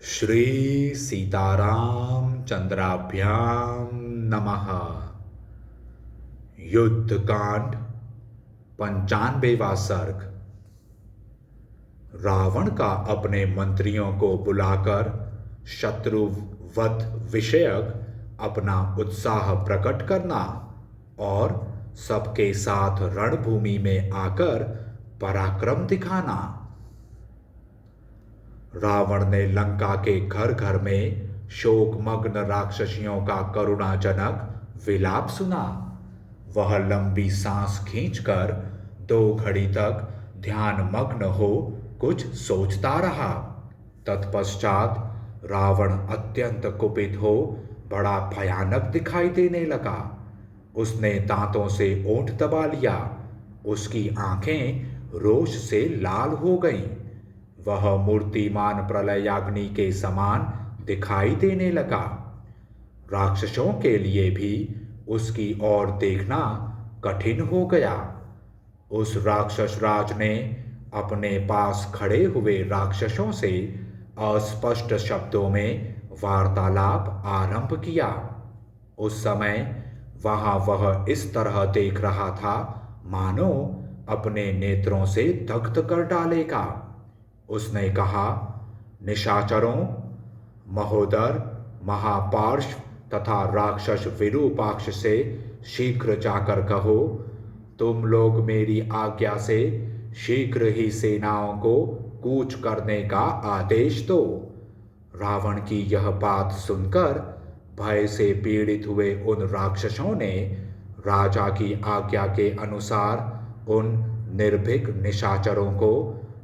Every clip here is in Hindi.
श्री सीताराम चंद्राभ्याम नमः। युद्ध कांड 95वां सर्ग। रावण का अपने मंत्रियों को बुलाकर शत्रुवध विषयक अपना उत्साह प्रकट करना और सबके साथ रणभूमि में आकर पराक्रम दिखाना। रावण ने लंका के घर घर में शोकमग्न राक्षसियों का करुणाजनक विलाप सुना। वह लंबी सांस खींचकर 2 घड़ी तक ध्यानमग्न हो कुछ सोचता रहा। तत्पश्चात रावण अत्यंत कुपित हो बड़ा भयानक दिखाई देने लगा। उसने दांतों से ओंठ दबा लिया। उसकी आंखें रोष से लाल हो गईं। वह मूर्तिमान प्रलयाग्नि के समान दिखाई देने लगा। राक्षसों के लिए भी उसकी ओर देखना कठिन हो गया। उस राक्षस राज ने अपने पास खड़े हुए राक्षसों से अस्पष्ट शब्दों में वार्तालाप आरंभ किया। उस समय वहां वह इस तरह देख रहा था मानो अपने नेत्रों से दग्ध कर डालेगा। उसने कहा, निशाचरों, महोदर, महापार्श्व तथा राक्षस विरूपाक्ष से शीघ्र जाकर कहो, तुम लोग मेरी आज्ञा से शीघ्र ही सेनाओं को कूच करने का आदेश दो। रावण की यह बात सुनकर भय से पीड़ित हुए उन राक्षसों ने राजा की आज्ञा के अनुसार उन निर्भीक निशाचरों को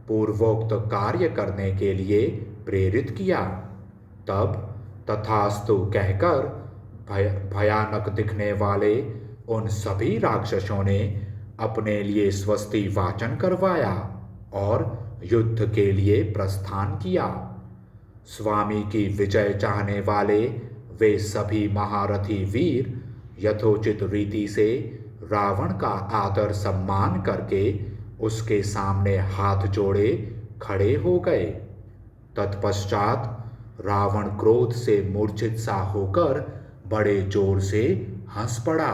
पूर्वोक्त कार्य करने के लिए प्रेरित किया। तब तथास्तु कहकर भयानक दिखने वाले उन सभी राक्षसों ने अपने लिए स्वस्ति वाचन करवाया और युद्ध के लिए प्रस्थान किया। स्वामी की विजय चाहने वाले वे सभी महारथी वीर यथोचित रीति से रावण का आदर सम्मान करके उसके सामने हाथ जोड़े खड़े हो गए। तत्पश्चात रावण क्रोध से मूर्छित सा होकर बड़े जोर से हंस पड़ा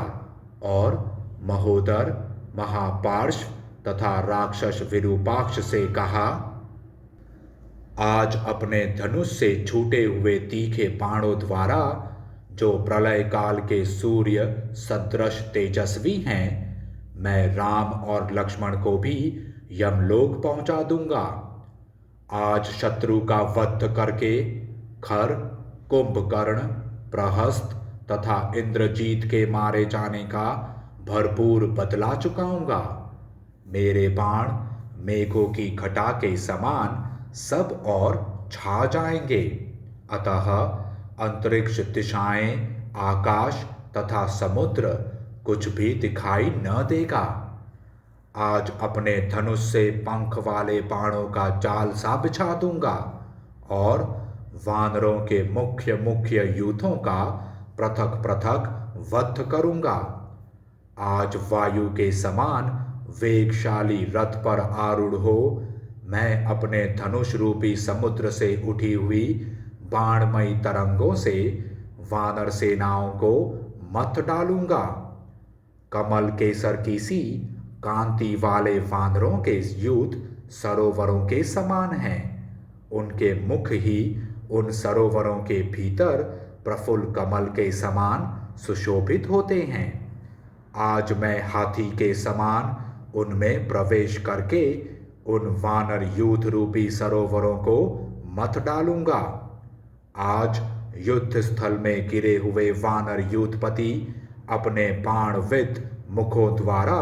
और महोदर, महापार्श्व तथा राक्षस विरूपाक्ष से कहा, आज अपने धनुष से छूटे हुए तीखे बाणों द्वारा जो प्रलय काल के सूर्य सदृश तेजस्वी हैं, मैं राम और लक्ष्मण को भी यमलोक पहुंचा दूंगा। आज शत्रु का वध करके खर, कुंभकर्ण, प्रहस्त तथा इंद्रजीत के मारे जाने का भरपूर बदला चुकाऊंगा। मेरे बाण मेघों की घटा के समान सब और छा जाएंगे। अतः अंतरिक्ष, दिशाएं, आकाश तथा समुद्र कुछ भी दिखाई न देगा। आज अपने धनुष से पंख वाले बाणों का जाल सा बिछा दूंगा और वानरों के मुख्य मुख्य यूथों का पृथक पृथक वध करूंगा। आज वायु के समान वेगशाली रथ पर आरूढ़ हो मैं अपने धनुष रूपी समुद्र से उठी हुई बाणमयी तरंगों से वानर सेनाओं को मत डालूंगा। कमल केसर की सी कांति वाले वानरों के यूथ सरोवरों के समान हैं। उनके मुख ही उन सरोवरों के भीतर प्रफुल्ल कमल के समान सुशोभित होते हैं। आज मैं हाथी के समान उनमें प्रवेश करके उन वानर यूथ रूपी सरोवरों को मत डालूंगा। आज युद्ध स्थल में गिरे हुए वानर यूथपति अपने बाणविद्ध मुखों द्वारा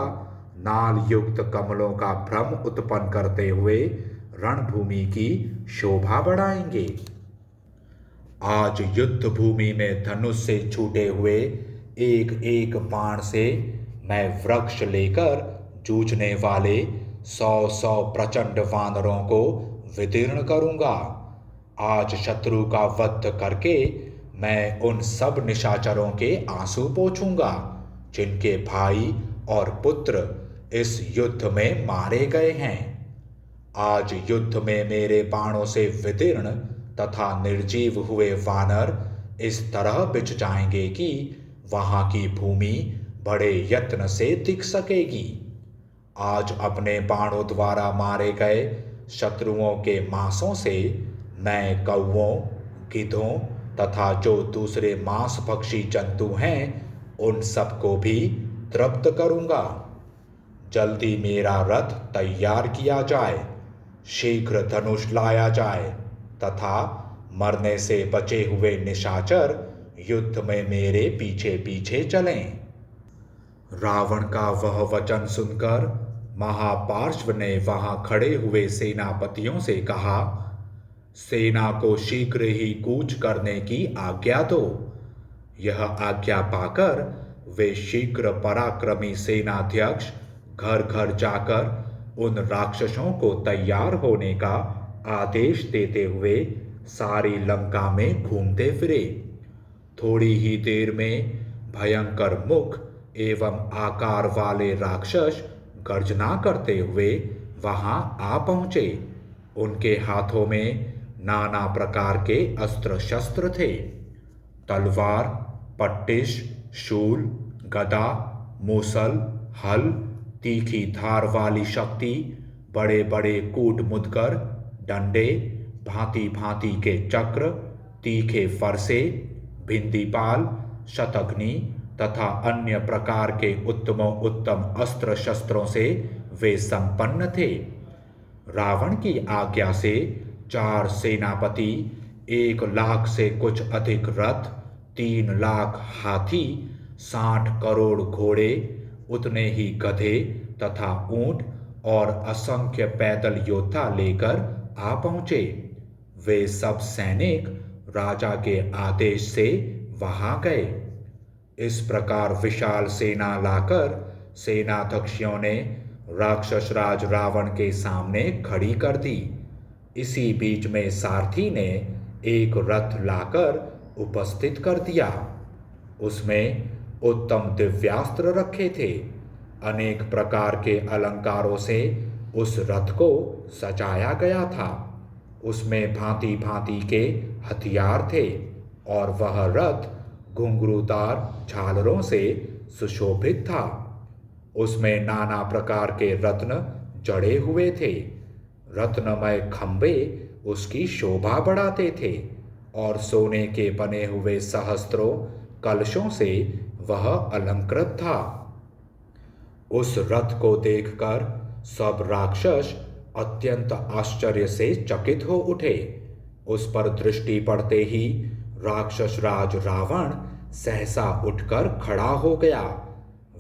नाल युक्त कमलों का भ्रम उत्पन्न करते हुए रणभूमि की शोभा बढ़ाएंगे। आज युद्ध भूमि में धनुष से छूटे हुए एक एक बाण से मैं वृक्ष लेकर जूझने वाले 100 प्रचंड वानरों को विदीर्ण करूंगा। आज शत्रु का वध करके मैं उन सब निशाचरों के आंसू पोंछूंगा जिनके भाई और पुत्र इस युद्ध में मारे गए हैं। आज युद्ध में मेरे बाणों से विदीर्ण तथा निर्जीव हुए वानर इस तरह बिछ जाएंगे कि वहां की भूमि बड़े यत्न से दिख सकेगी। आज अपने बाणों द्वारा मारे गए शत्रुओं के मांसों से मैं कौवों, गिद्धों तथा जो दूसरे मांसभक्षी जंतु हैं उन सबको भी तृप्त करूंगा। जल्दी मेरा रथ तैयार किया जाए, शीघ्र धनुष लाया जाए तथा मरने से बचे हुए निशाचर युद्ध में मेरे पीछे पीछे चलें। रावण का वह वचन सुनकर महापार्श्व ने वहां खड़े हुए सेनापतियों से कहा, सेना को शीघ्र ही कूच करने की आज्ञा दो। यह आज्ञा पाकर वे शीघ्र पराक्रमी सेनाध्यक्ष घर घर जाकर उन राक्षसों को तैयार होने का आदेश देते हुए सारी लंका में घूमते फिरे। थोड़ी ही देर में भयंकर मुख एवं आकार वाले राक्षस गर्जना करते हुए वहां आ पहुंचे। उनके हाथों में नाना प्रकार के अस्त्र शस्त्र थे, तलवार, पट्टिश, शूल, गदा, मूसल, हल, तीखी धार वाली शक्ति, बड़े बड़े कूट मुदगर, डंडे, भांति भांति के चक्र, तीखे फरसे, भिंदीपाल, शतघ्नी तथा अन्य प्रकार के उत्तमोत्तम अस्त्र शस्त्रों से वे संपन्न थे। रावण की आज्ञा से 4 सेनापति, 1 लाख से कुछ अधिक रथ, 3 लाख हाथी, 60 करोड़ घोड़े, उतने ही गधे तथा ऊंट और असंख्य पैदल योद्धा लेकर आ पहुंचे। वे सब सैनिक राजा के आदेश से वहां गए। इस प्रकार विशाल सेना लाकर सेनाध्यक्षों ने राक्षस राज रावण के सामने खड़ी कर दी। इसी बीच में सारथी ने एक रथ लाकर उपस्थित कर दिया। उसमें उत्तम दिव्यास्त्र रखे थे। अनेक प्रकार के अलंकारों से उस रथ को सजाया गया था। उसमें भांति भांति के हथियार थे और वह रथ घुंघरूदार झालरों से सुशोभित था। उसमें नाना प्रकार के रत्न जड़े हुए थे। रत्नमय खंभे उसकी शोभा बढ़ाते थे और सोने के बने हुए सहस्त्रों कलशों से वह अलंकृत था। उस रथ को देखकर सब राक्षस अत्यंत आश्चर्य से चकित हो उठे। उस पर दृष्टि पड़ते ही राक्षस राज रावण सहसा उठकर खड़ा हो गया।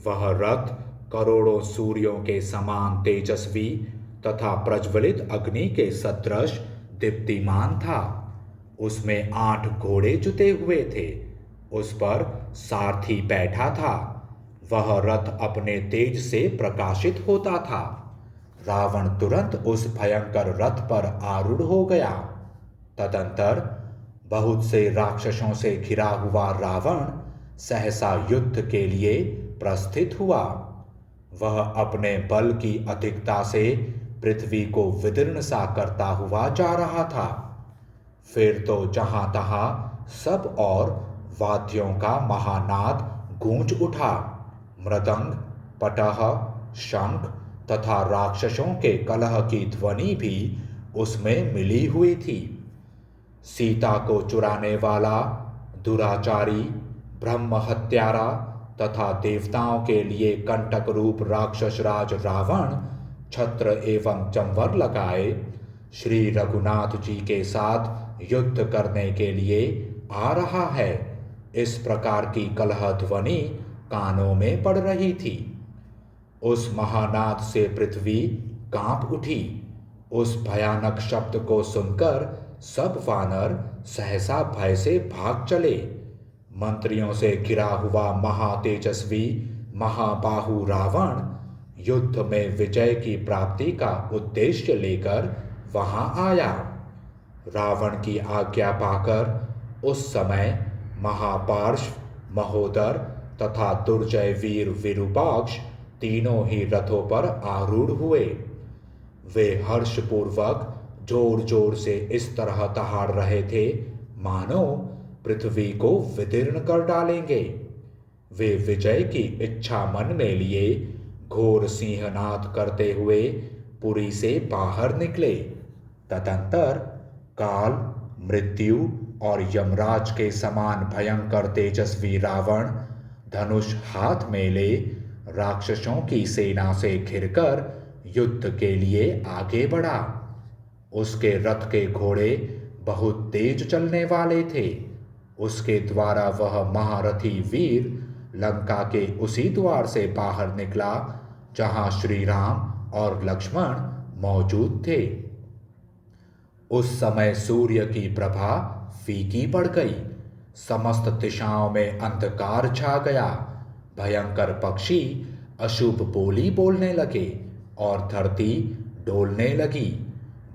वह रथ करोड़ों सूर्यों के समान तेजस्वी तथा प्रज्वलित अग्नि के सदृश दीप्तिमान था। उसमें 8 घोड़े जुते हुए थे। उस पर सारथी बैठा था। वह रथ अपने तेज से प्रकाशित होता था। रावण तुरंत उस भयंकर रथ पर आरूढ़ हो गया। तदंतर बहुत से राक्षसों से घिरा हुआ रावण सहसा युद्ध के लिए प्रस्थित हुआ। वह अपने बल की अधिकता से पृथ्वी को विदीर्ण सा करता हुआ जा रहा था। फिर तो जहां तहां सब और वाद्यों का महानाद गूंज उठा। मृदंग, पटह, शंख तथा राक्षसों के कलह की ध्वनि भी उसमें मिली हुई थी। सीता को चुराने वाला, दुराचारी, ब्रह्म हत्यारा तथा देवताओं के लिए कंटक रूप राक्षस राज रावण छत्र एवं चंवर लगाए श्री रघुनाथ जी के साथ युद्ध करने के लिए आ रहा है। इस प्रकार की कलह ध्वनि कानों में पड़ रही थी। उस महानाद से पृथ्वी कांप उठी। उस भयानक शब्द को सुनकर सब वानर सहसा भय से भाग चले। मंत्रियों से घिरा हुआ महातेजस्वी महाबाहु रावण युद्ध में विजय की प्राप्ति का उद्देश्य लेकर वहां आया। रावण की आज्ञा पाकर उस समय महापार्श्व, महोदर तथा दुर्जय वीर विरूपाक्ष तीनों ही रथों पर आरूढ़ हुए। वे हर्षपूर्वक जोर जोर से इस तरह दहाड़ रहे थे मानो पृथ्वी को विदीर्ण कर डालेंगे। वे विजय की इच्छा मन में लिए घोर सिंहनाद करते हुए पुरी से बाहर निकले। तदंतर काल, मृत्यु और यमराज के समान भयंकर तेजस्वी रावण धनुष हाथ में ले राक्षसों की सेना से घिरकर युद्ध के लिए आगे बढ़ा। उसके रथ के घोड़े बहुत तेज चलने वाले थे। उसके द्वारा वह महारथी वीर लंका के उसी द्वार से बाहर निकला जहां श्री राम और लक्ष्मण मौजूद थे। उस समय सूर्य की प्रभा फीकी पड़ गई। समस्त दिशाओं में अंधकार छा गया। भयंकर पक्षी अशुभ बोली बोलने लगे और धरती डोलने लगी।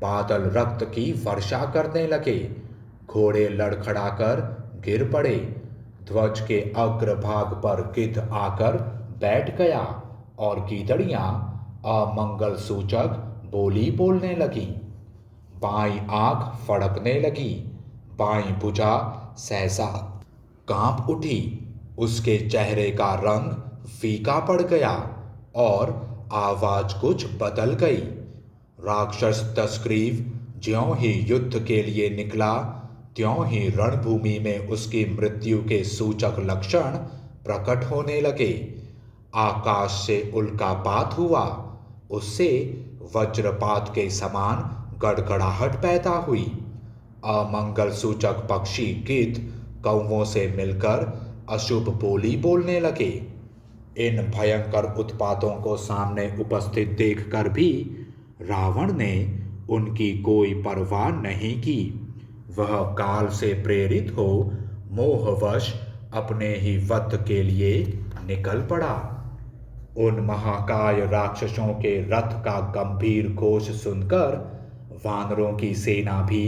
बादल रक्त की वर्षा करने लगे। घोड़े लड़खड़ाकर गिर पड़े। ध्वज के अग्रभाग पर गिद्ध आकर बैठ गया और गीदड़ियां अमंगल सूचक बोली बोलने लगी। बाईं आंख फड़कने लगी। बाईं भुजा सहसा कांप उठी। उसके चेहरे का रंग फीका पड़ गया और आवाज कुछ बदल गई। राक्षस दशग्रीव ज्यों ही युद्ध के लिए निकला त्यों ही रणभूमि में उसकी मृत्यु के सूचक लक्षण प्रकट होने लगे। आकाश से उल्कापात हुआ। उससे वज्रपात के समान गड़गड़ाहट पैदा हुई। अमंगल सूचक पक्षी गिद्ध कौवों से मिलकर अशुभ बोली बोलने लगे। इन भयंकर उत्पातों को सामने उपस्थित देखकर भी रावण ने उनकी कोई परवाह नहीं की। वह काल से प्रेरित हो मोहवश अपने ही वध के लिए निकल पड़ा। उन महाकाय राक्षसों के रथ का गंभीर घोष सुनकर वानरों की सेना भी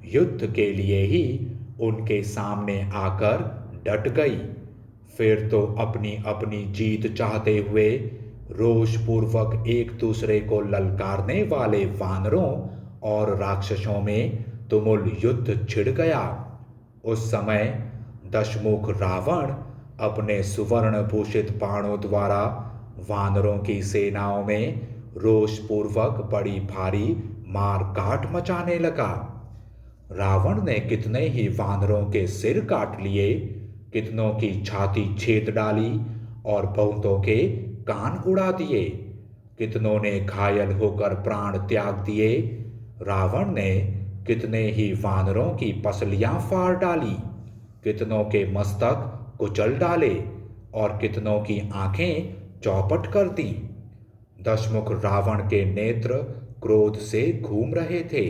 युद्ध के लिए ही उनके सामने आकर डट गई। फिर तो अपनी अपनी जीत चाहते हुए रोषपूर्वक एक दूसरे को ललकारने वाले वानरों और राक्षसों में तुमुल युद्ध छिड़ गया। उस समय दशमुख रावण अपने सुवर्ण भूषित बाणों द्वारा वानरों की सेनाओं में रोषपूर्वक बड़ी भारी मार काट मचाने लगा। रावण ने कितने ही वानरों के सिर काट लिए, कितनों की छाती छेद डाली और बहुतों के कान उड़ा दिए। कितनों ने घायल होकर प्राण त्याग दिए। रावण ने कितने ही वानरों की पसलियां फाड़ डाली, कितनों के मस्तक कुचल डाले और कितनों की आंखें चौपट कर दी। दशमुख रावण के नेत्र क्रोध से घूम रहे थे।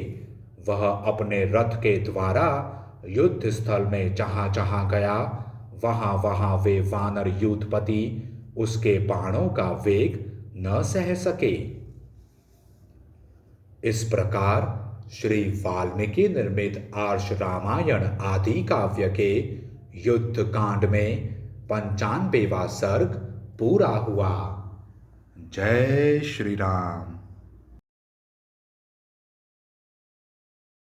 वह अपने रथ के द्वारा युद्ध स्थल में जहां जहां गया वहां वहां वे वानर यूथपति उसके बाणों का वेग न सह सके। इस प्रकार श्री वाल्मीकि निर्मित आर्ष रामायण आदि काव्य के युद्ध कांड में 95वां सर्ग पूरा हुआ। जय श्री राम।